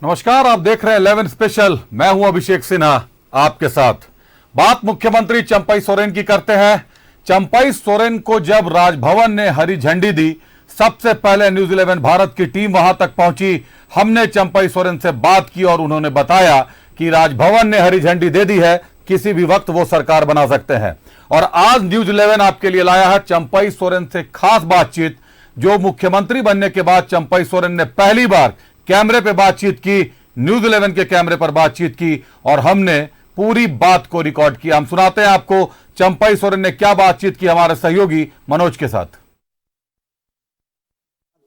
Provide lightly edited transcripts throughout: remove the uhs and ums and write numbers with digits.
नमस्कार, आप देख रहे हैं 11 स्पेशल। मैं हूं अभिषेक सिन्हा आपके साथ। बात मुख्यमंत्री चंपई सोरेन की करते हैं। चंपई सोरेन को जब राजभवन ने हरी झंडी दी, सबसे पहले न्यूज 11 भारत की टीम वहां तक पहुंची। हमने चंपई सोरेन से बात की और उन्होंने बताया कि राजभवन ने हरी झंडी दे दी है, किसी भी वक्त वो सरकार बना सकते हैं। और आज न्यूज 11 आपके लिए लाया है चंपई सोरेन से खास बातचीत, जो मुख्यमंत्री बनने के बाद चंपई सोरेन ने पहली बार कैमरे पे बातचीत की, न्यूज 11 के कैमरे पर बातचीत की और हमने पूरी बात को रिकॉर्ड किया। हम सुनाते हैं आपको चंपई सोरेन ने क्या बातचीत की हमारे सहयोगी मनोज के साथ।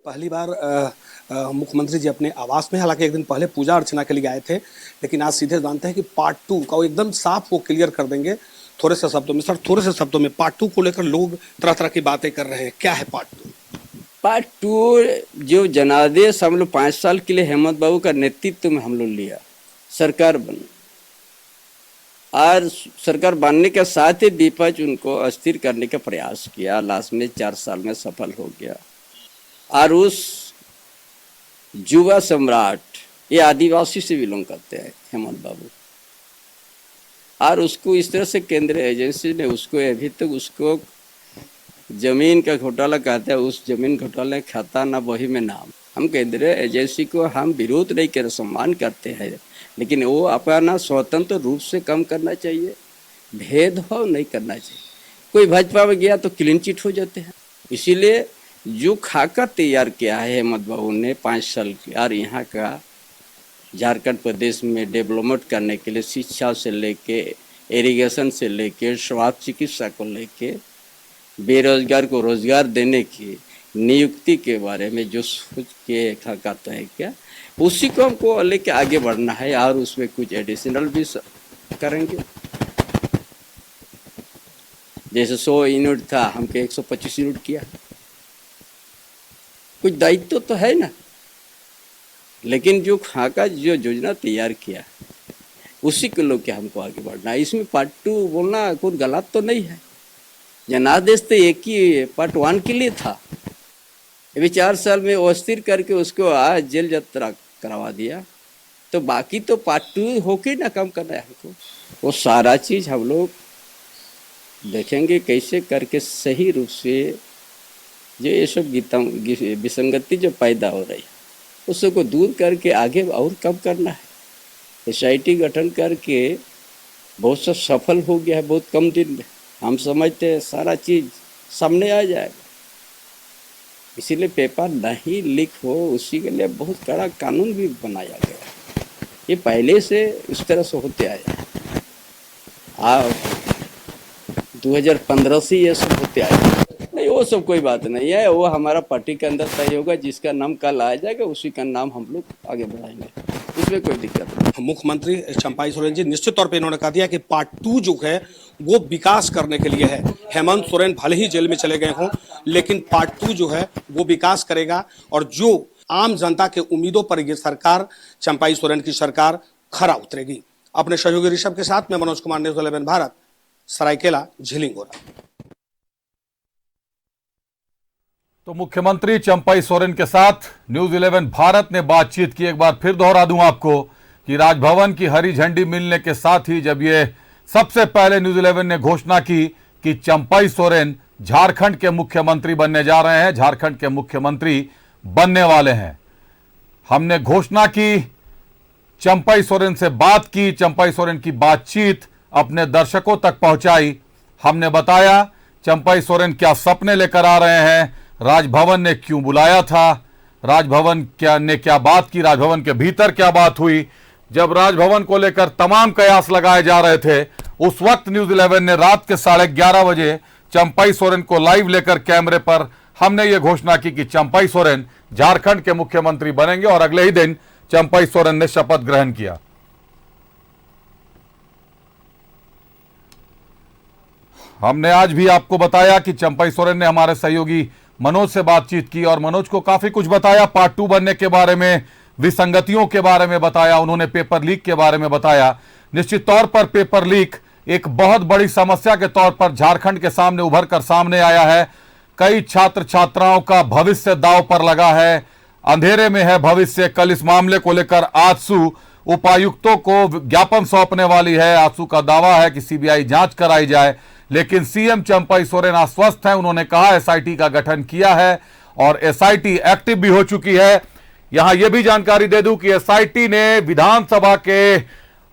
पहली बार मुख्यमंत्री जी अपने आवास में, हालांकि एक दिन पहले पूजा अर्चना के लिए आए थे, लेकिन आज सीधे जानते हैं कि पार्ट 2 का वो एकदम साफ वो क्लियर कर देंगे थोड़े से शब्दों में। सर, थोड़े से शब्दों में पार्ट 2 को लेकर लोग तरह तरह की बातें कर रहे हैं, क्या है पार्ट 2? पार्ट 2 जो जनादेश हम लोग 5 साल के लिए हेमंत बाबू का नेतृत्व में हम लोग लिया, सरकार बन, और सरकार बनने के साथ ही विपक्ष उनको अस्थिर करने का प्रयास किया, लास्ट में 4 साल में सफल हो गया। और उस युवा सम्राट, ये आदिवासी से बिलोंग करते हैं हेमंत बाबू, और उसको इस तरह से केंद्रीय एजेंसी ने उसको अभी तक उसको जमीन का घोटाला कहते हैं, उस जमीन घोटाला खाता ना वही में नाम। हम केंद्रीय एजेंसी को हम विरोध नहीं कर, सम्मान करते हैं, लेकिन वो अपना स्वतंत्र रूप से काम करना चाहिए, भेदभाव नहीं करना चाहिए। कोई भाजपा में गया तो क्लीन चिट हो जाते हैं। इसीलिए जो खाका तैयार किया है हेमंत बाबू ने 5 साल की, और यहाँ का झारखंड प्रदेश में डेवलपमेंट करने के लिए शिक्षा से लेके, इरिगेशन से लेके, स्वास्थ्य चिकित्सा को लेके, बेरोजगार को रोजगार देने की नियुक्ति के बारे में जो सोच के कहते हैं क्या, उसी को हमको लेके आगे बढ़ना है। और उसमें कुछ एडिशनल भी करेंगे। जैसे 100 यूनिट था, हमको 125 यूनिट किया। कुछ दायित्व तो है ना, लेकिन जो खाका जो योजना तैयार किया उसी को लोग के हमको आगे बढ़ना है। इसमें पार्ट 2 बोलना कोई गलत तो नहीं है। जनादेश तो एक ही पार्ट 1 के लिए था। अभी 4 साल में वो अस्थिर करके उसको आज जेल यात्रा करवा दिया, तो बाकी तो पार्ट 2 होके ना काम करना है हमको। वो सारा चीज़ हम लोग देखेंगे कैसे करके सही रूप से जो ये सब विसंगति जो पैदा हो रही है उसको दूर करके आगे और कम करना है। SIT गठन करके बहुत सा सफल हो गया है बहुत कम दिन में। हम समझते हैं सारा चीज़ सामने आ जाएगा। इसीलिए पेपर नहीं लीक हो, उसी के लिए बहुत कड़ा कानून भी बनाया गया। ये पहले से इस तरह से होते आया, 2015 से ये सब होते आया। नहीं, वो सब कोई बात नहीं है, वो हमारा पार्टी के अंदर तय होगा। जिसका नाम कल आ जाएगा उसी का नाम हम लोग आगे बढ़ाएंगे, उसमें कोई दिक्कत नहीं। मुख्यमंत्री चंपई सोरेन जी निश्चित तौर पे इन्होंने कहा दिया कि पार्ट 2 जो है वो विकास करने के लिए है। हेमंत सोरेन भले ही जेल में चले गए हों, लेकिन पार्ट 2 जो है वो विकास करेगा। और जो आम जनता के उम्मीदों पर ये सरकार, चंपई सोरेन की सरकार, खरा उतरेगी। अपने सहयोगी ऋषभ के साथ मैं मनोज कुमार, न्यूज 11 भारत, सरायकेला, झिलिंगोरा। तो मुख्यमंत्री चंपई सोरेन के साथ न्यूज 11 भारत ने बातचीत की। एक बार फिर दोहरा दूं आपको कि राजभवन की हरी झंडी मिलने के साथ ही जब ये सबसे पहले न्यूज 11 ने घोषणा की कि चंपई सोरेन झारखंड के मुख्यमंत्री बनने जा रहे हैं, झारखंड के मुख्यमंत्री बनने वाले हैं, हमने घोषणा की, चंपई सोरेन से बात की, चंपई सोरेन की बातचीत अपने दर्शकों तक पहुंचाई। हमने बताया चंपई सोरेन क्या सपने लेकर आ रहे हैं, राजभवन ने क्यों बुलाया था, राजभवन ने क्या बात की, राजभवन के भीतर क्या बात हुई। जब राजभवन को लेकर तमाम कयास लगाए जा रहे थे, उस वक्त न्यूज 11 ने रात के 11:30 बजे चंपई सोरेन को लाइव लेकर कैमरे पर हमने ये घोषणा की कि चंपई सोरेन झारखंड के मुख्यमंत्री बनेंगे। और अगले ही दिन चंपई सोरेन ने शपथ ग्रहण किया। हमने आज भी आपको बताया कि चंपई सोरेन ने हमारे सहयोगी मनोज से बातचीत की और मनोज को काफी कुछ बताया, पार्ट 2 बनने के बारे में, विसंगतियों के बारे में बताया, उन्होंने पेपर लीक के बारे में बताया। निश्चित तौर पर पेपर लीक एक बहुत बड़ी समस्या के तौर पर झारखंड के सामने उभर कर सामने आया है। कई छात्र छात्राओं का भविष्य दांव पर लगा है। अंधेरे में है भविष्य। कल इस मामले को लेकर आजसू उपायुक्तों को ज्ञापन सौंपने वाली है। आजसू का दावा है कि सीबीआई जांच कराई जाए, लेकिन सीएम चंपई सोरेन आश्वस्त हैं। उन्होंने कहा एसआईटी का गठन किया है और एसआईटी एक्टिव भी हो चुकी है। यहां यह भी जानकारी दे दूं कि एसआईटी ने विधानसभा के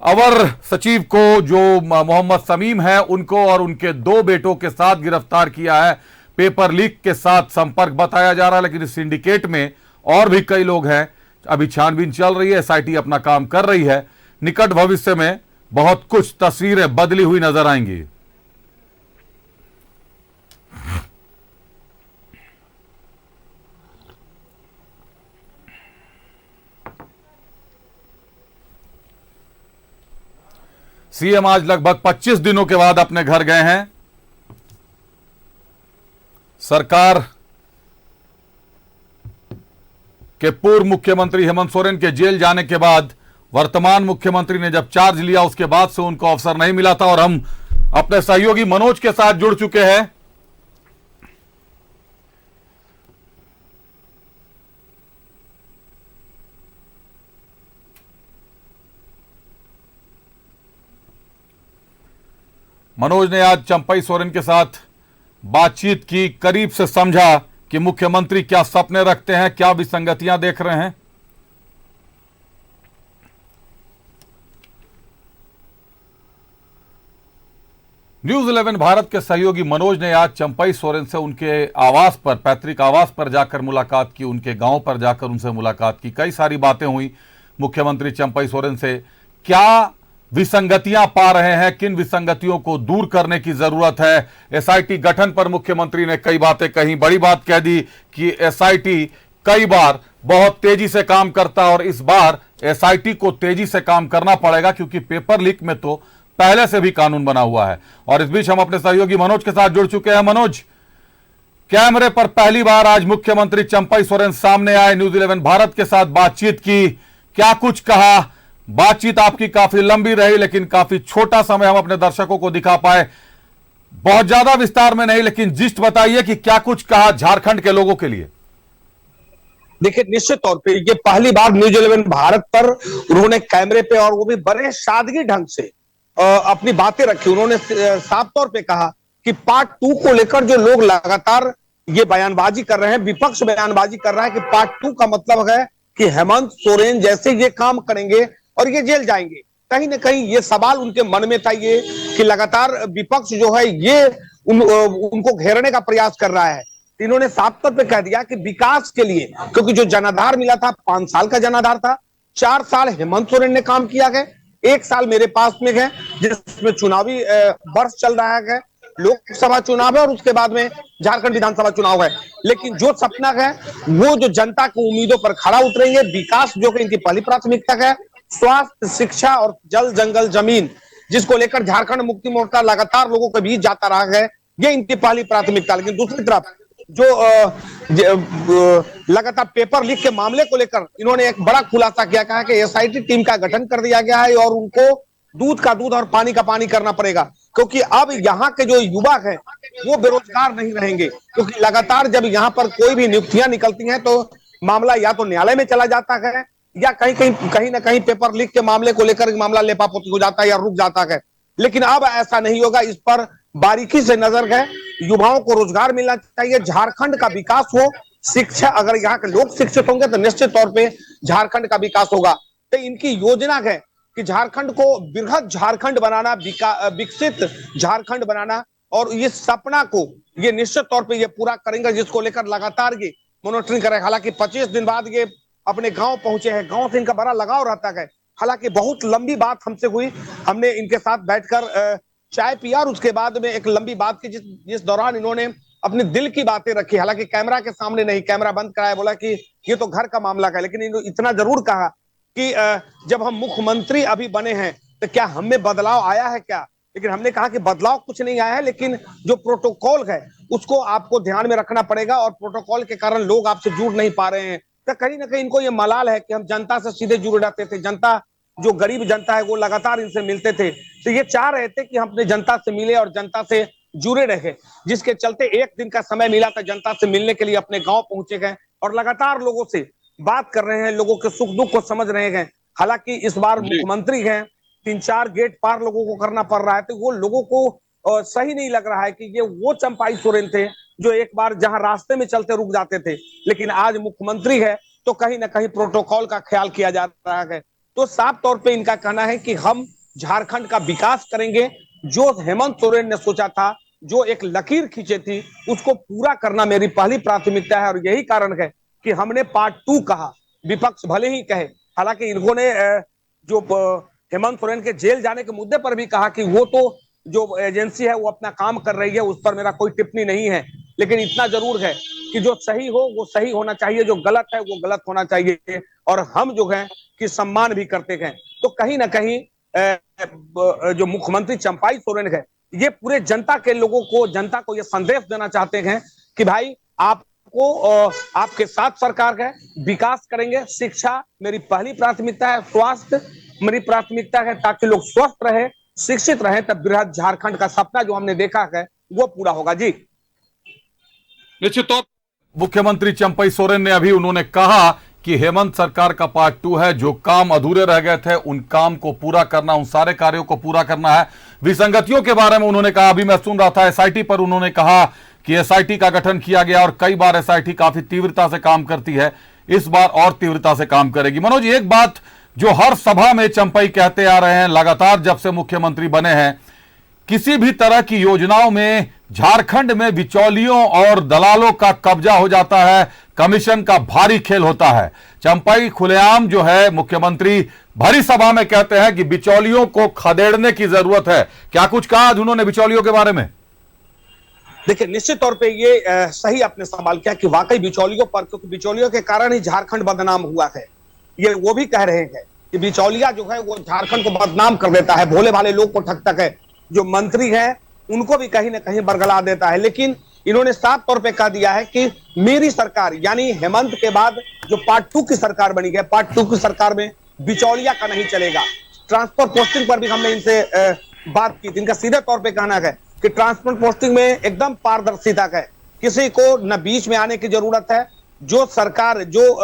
अवर सचिव को, जो मोहम्मद समीम है, उनको और उनके 2 बेटों के साथ गिरफ्तार किया है। पेपर लीक के साथ संपर्क बताया जा रहा है, लेकिन इस सिंडिकेट में और भी कई लोग हैं। अभी छानबीन चल रही है, एसआईटी अपना काम कर रही है। निकट भविष्य में बहुत कुछ तस्वीरें बदली हुई नजर आएंगी। सीएम आज लगभग 25 दिनों के बाद अपने घर गए हैं। सरकार के पूर्व मुख्यमंत्री हेमंत सोरेन के जेल जाने के बाद वर्तमान मुख्यमंत्री ने जब चार्ज लिया, उसके बाद से उनको अवसर नहीं मिला था और हम अपने सहयोगी मनोज के साथ जुड़ चुके हैं। मनोज ने आज चंपई सोरेन के साथ बातचीत की, करीब से समझा कि मुख्यमंत्री क्या सपने रखते हैं, क्या विसंगतियां देख रहे हैं। न्यूज 11 भारत के सहयोगी मनोज ने आज चंपई सोरेन से उनके आवास पर, पैतृक आवास पर जाकर मुलाकात की, उनके गांव पर जाकर उनसे मुलाकात की। कई सारी बातें हुई मुख्यमंत्री चंपई सोरेन से। क्या विसंगतियां पा रहे हैं, किन विसंगतियों को दूर करने की जरूरत है। एसआईटी गठन पर मुख्यमंत्री ने कई बातें कही। बड़ी बात कह दी कि एसआईटी कई बार बहुत तेजी से काम करता है और इस बार एसआईटी को तेजी से काम करना पड़ेगा, क्योंकि पेपर लीक में तो पहले से भी कानून बना हुआ है। और इस बीच हम अपने सहयोगी मनोज के साथ जुड़ चुके हैं। मनोज, कैमरे पर पहली बार आज मुख्यमंत्री चंपई सोरेन सामने आए, न्यूज 11 भारत के साथ बातचीत की, क्या कुछ कहा। बातचीत आपकी काफी लंबी रही, लेकिन काफी छोटा समय हम अपने दर्शकों को दिखा पाए। बहुत ज्यादा विस्तार में नहीं, लेकिन जिस्ट बताइए कि क्या कुछ कहा झारखंड के लोगों के लिए। देखिए, निश्चित तौर पे ये पहली बार न्यूज 11 भारत पर उन्होंने कैमरे पे, और वो भी बड़े सादगी ढंग से अपनी बातें रखी। उन्होंने साफ तौर पे कहा कि पार्ट 2 को लेकर जो लोग लगातार ये बयानबाजी कर रहे हैं, विपक्ष बयानबाजी कर रहा है कि पार्ट 2 का मतलब है कि हेमंत सोरेन जैसे ये काम करेंगे और ये जेल जाएंगे। कहीं ना कहीं ये सवाल उनके मन में था, ये कि लगातार विपक्ष जो है ये उनको घेरने का प्रयास कर रहा है। इन्होंने साफ तौर पे कह दिया कि विकास के लिए, क्योंकि जो जनाधार मिला था 5 साल का जनाधार था, 4 साल हेमंत सोरेन ने काम किया है, 1 साल मेरे पास में है जिसमें चुनावी वर्ष चल रहा है, लोकसभा चुनाव है और उसके बाद में झारखंड विधानसभा चुनाव है। लेकिन जो सपना है वो जो जनता की उम्मीदों पर खड़ा उतरेंगे, विकास जो कि इनकी पहली प्राथमिकता है, स्वास्थ्य, शिक्षा और जल जंगल जमीन, जिसको लेकर झारखंड मुक्ति मोर्चा लगातार लोगों के बीच जाता रहा है, ये इनकी पहली प्राथमिकता। लेकिन दूसरी तरफ जो लगातार पेपर लीक के मामले को लेकर इन्होंने एक बड़ा खुलासा किया, कहा कि एसआईटी टीम का गठन कर दिया गया है और उनको दूध का दूध और पानी का पानी करना पड़ेगा, क्योंकि अब यहाँ के जो युवा हैं वो बेरोजगार नहीं रहेंगे। क्योंकि लगातार जब यहाँ पर कोई भी नियुक्तियां निकलती हैं तो मामला या तो न्यायालय में चला जाता है, या कहीं ना कहीं पेपर लीक के मामले को लेकर मामला लेपापोती हो जाता है या रुक जाता है। लेकिन अब ऐसा नहीं होगा, इस पर बारीकी से नजर है। युवाओं को रोजगार मिलना चाहिए, झारखंड का विकास हो, शिक्षा, अगर यहाँ के लोग शिक्षित होंगे तो निश्चित तौर पे झारखंड का विकास होगा। तो इनकी योजना है कि झारखंड को बृहद झारखंड बनाना, विकसित झारखंड बनाना, और ये सपना को ये निश्चित तौर पे ये पूरा करेंगे, जिसको लेकर लगातार ये मॉनिटरिंग करें। हालांकि 25 दिन बाद ये अपने गांव पहुंचे हैं, गांव से इनका बड़ा लगाव रहता है। हालांकि बहुत लंबी बात हमसे हुई, हमने इनके साथ बैठकर चाय पिया और उसके बाद में एक लंबी बात की, जिस दौरान इन्होंने अपने दिल की बातें रखी। हालांकि कैमरा के सामने नहीं, कैमरा बंद कराया, बोला कि ये तो घर का मामला है, लेकिन इन्होंने इतना जरूर कहा कि जब हम मुख्यमंत्री अभी बने हैं तो क्या हम में बदलाव आया है क्या। लेकिन हमने कहा कि बदलाव कुछ नहीं आया है, लेकिन जो प्रोटोकॉल है उसको आपको ध्यान में रखना पड़ेगा, और प्रोटोकॉल के कारण लोग आपसे जुड़ नहीं पा रहे हैं। तो कहीं ना कहीं इनको ये मलाल है कि हम जनता से सीधे जुड़ जाते थे, जनता जो गरीब जनता है वो लगातार इनसे मिलते थे, तो ये चाह रहे थे कि हम अपने जनता से मिले और जनता से जुड़े रहे, जिसके चलते एक दिन का समय मिला था, जनता से मिलने के लिए अपने गांव पहुंचे गए और लगातार लोगों से बात कर रहे हैं, लोगों के सुख दुख को समझ रहे हैं। हालांकि इस बार मुख्यमंत्री हैं, 3-4 गेट पार लोगों को करना पड़ रहा है, तो वो लोगों को सही नहीं लग रहा है कि ये वो चंपाई सोरेन थे जो एक बार जहां रास्ते में चलते रुक जाते थे, लेकिन आज मुख्यमंत्री है तो कहीं ना कहीं प्रोटोकॉल का ख्याल किया जा रहा है। तो साफ तौर पे इनका कहना है कि हम झारखंड का विकास करेंगे। जो हेमंत सोरेन ने सोचा था, जो एक लकीर खींचे थी, उसको पूरा करना मेरी पहली प्राथमिकता है। और यही कारण है कि हमने पार्ट 2 कहा। विपक्ष भले ही कहे, हालांकि इन्होंने जो हेमंत सोरेन के जेल जाने के मुद्दे पर भी कहा कि वो तो जो एजेंसी है वो अपना काम कर रही है, उस पर मेरा कोई टिप्पणी नहीं है, लेकिन इतना जरूर है कि जो सही हो वो सही होना चाहिए, जो गलत है वो गलत होना चाहिए। और हम जो है कि सम्मान भी करते हैं। तो कहीं ना कहीं जो मुख्यमंत्री चंपाई सोरेन है, ये पूरे जनता के लोगों को, जनता को ये संदेश देना चाहते हैं कि भाई आपको आपके साथ सरकार है, विकास करेंगे। शिक्षा मेरी पहली प्राथमिकता है, स्वास्थ्य मेरी प्राथमिकता है, ताकि लोग स्वस्थ रहे, शिक्षित रहे, तब बृहद झारखंड का सपना जो हमने देखा है वो पूरा होगा। जी निश्चित तौर मुख्यमंत्री चंपई सोरेन ने अभी उन्होंने कहा कि हेमंत सरकार का पार्ट 2 है, जो काम अधूरे रह गए थे उन काम को पूरा करना, उन सारे कार्यों को पूरा करना है। विसंगतियों के बारे में उन्होंने कहा, अभी मैं सुन रहा था एसआईटी पर उन्होंने कहा कि एसआईटी का गठन किया गया और कई बार एसआईटी काफी तीव्रता से काम करती है, इस बार और तीव्रता से काम करेगी। मनोज, एक बात जो हर सभा में चंपई कहते आ रहे हैं लगातार जब से मुख्यमंत्री बने हैं, किसी भी तरह की योजनाओं में झारखंड में बिचौलियों और दलालों का कब्जा हो जाता है, कमीशन का भारी खेल होता है। चंपई खुलेआम जो है मुख्यमंत्री भरी सभा में कहते हैं कि बिचौलियों को खदेड़ने की जरूरत है। क्या कुछ कहा आज उन्होंने बिचौलियों के बारे में? देखिए, निश्चित तौर पे ये सही आपने सवाल किया कि वाकई बिचौलियों पर, क्योंकि बिचौलियों के कारण ही झारखंड बदनाम हुआ है। ये वो भी कह रहे हैं कि बिचौलिया जो है वो झारखंड को बदनाम कर देता है, भोले भाले लोग को ठगता है, जो मंत्री है उनको भी कहीं ना कहीं बरगला देता है। लेकिन इन्होंने साफ तौर पे कह दिया है कि मेरी सरकार, यानी हेमंत के बाद जो पार्ट 2 की सरकार बनी है, पार्ट 2 की सरकार में बिचौलिया का नहीं चलेगा। ट्रांसफर पोस्टिंग पर भी हमने इनसे बात की थी। इनका सीधे तौर पे कहना है कि ट्रांसफर पोस्टिंग में एकदम पारदर्शिता है, किसी को न बीच में आने की जरूरत है। जो सरकार, जो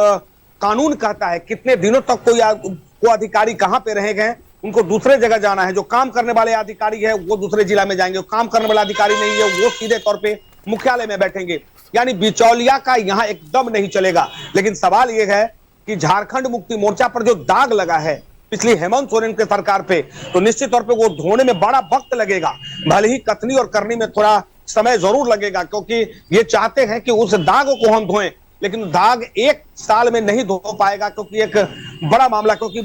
कानून कहता है कितने दिनों तक कोई अधिकारी कहां पे रहेंगे, उनको दूसरे जगह जाना है। जो काम करने वाले अधिकारी है वो दूसरे जिला में जाएंगे, काम करने वाला अधिकारी नहीं है वो सीधे तौर पे मुख्यालय में बैठेंगे। यानी बिचौलिया का यहाँ एकदम नहीं चलेगा। लेकिन सवाल ये है कि झारखंड मुक्ति मोर्चा पर जो दाग लगा है पिछली हेमंत सोरेन के सरकार पे, तो निश्चित तौर पे वो धोने में बड़ा वक्त लगेगा। भले ही कथनी और करनी में थोड़ा समय जरूर लगेगा, क्योंकि ये चाहते हैं कि उस दाग को हम धोएं, लेकिन दाग 1 साल में नहीं धो पाएगा, क्योंकि एक बड़ा मामला, क्योंकि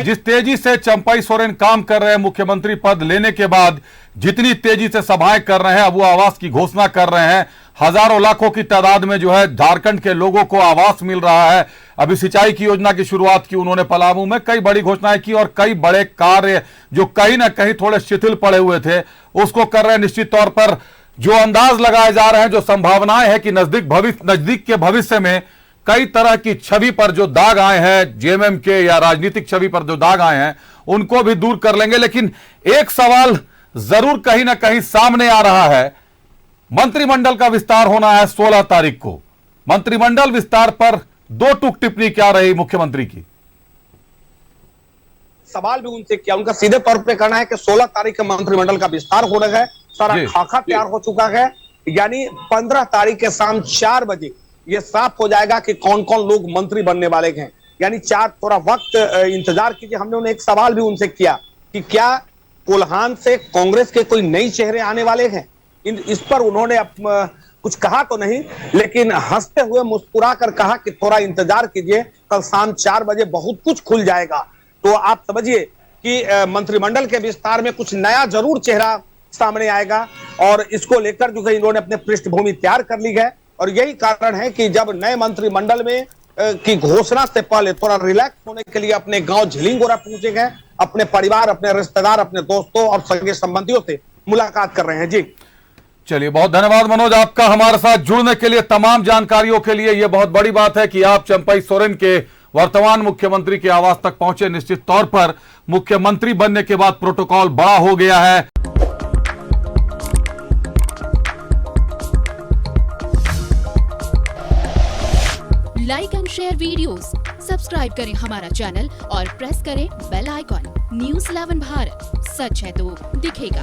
जिस तेजी से चंपई सोरेन काम कर रहे हैं मुख्यमंत्री पद लेने के बाद, जितनी तेजी से सभाएं कर रहे हैं, अब वो आवास की घोषणा कर रहे हैं, हजारों लाखों की तादाद में जो है झारखंड के लोगों को आवास मिल रहा है। अभी सिंचाई की योजना की शुरुआत की उन्होंने पलामू में, कई बड़ी घोषणाएं की और कई बड़े कार्य जो कहीं ना कहीं थोड़े शिथिल पड़े हुए थे उसको कर रहे हैं। निश्चित तौर पर जो अंदाज लगाए जा रहे हैं, जो संभावनाएं हैं कि नजदीक के भविष्य में कई तरह की छवि पर जो दाग आए हैं, जेएमएम के या राजनीतिक छवि पर जो दाग आए हैं उनको भी दूर कर लेंगे। लेकिन एक सवाल जरूर कहीं ना कहीं सामने आ रहा है, मंत्रिमंडल का विस्तार होना है 16 तारीख को। मंत्रिमंडल विस्तार पर 2 टूक टिप्पणी क्या रही मुख्यमंत्री की? सवाल भी उनसे किया, उनका सीधे तौर पे कहना है कि 16 तारीख के मंत्रिमंडल का विस्तार हो रहा है, सारा खाका तैयार हो चुका है। यानी 15 तारीख के शाम 4 बजे ये साफ हो जाएगा कि कौन कौन लोग मंत्री बनने वाले हैं। यानी थोड़ा वक्त इंतजार कीजिए। हमने उन्हें एक सवाल भी उनसे किया कि क्या कोल्हान से कांग्रेस के कोई नए चेहरे आने वाले हैं। इस पर उन्होंने कुछ कहा तो नहीं, लेकिन हंसते हुए मुस्कुरा कर कहा कि थोड़ा इंतजार कीजिए, कल शाम 4 बजे बहुत कुछ खुल जाएगा। तो आप समझिए कि मंत्रिमंडल के विस्तार में कुछ नया जरूर चेहरा सामने आएगा, और इसको लेकर जो है इन्होंने अपने पृष्ठभूमि तैयार कर ली है। और यही कारण है कि जब नए मंत्रिमंडल में की घोषणा से पहले थोड़ा रिलैक्स होने के लिए अपने गांव झिलिंगोरा पहुंचे गए, अपने परिवार, अपने रिश्तेदार, अपने दोस्तों और सगे संबंधियों से मुलाकात कर रहे हैं। जी चलिए, बहुत धन्यवाद मनोज आपका हमारे साथ जुड़ने के लिए, तमाम जानकारियों के लिए। यह बहुत बड़ी बात है कि आप चंपई सोरेन के वर्तमान मुख्यमंत्री के आवास तक पहुंचे। निश्चित तौर पर मुख्यमंत्री बनने के बाद प्रोटोकॉल बड़ा हो गया है। Like and share videos, subscribe करें हमारा चैनल और प्रेस करें बेल आइकॉन। News 11 भारत, सच है तो दिखेगा।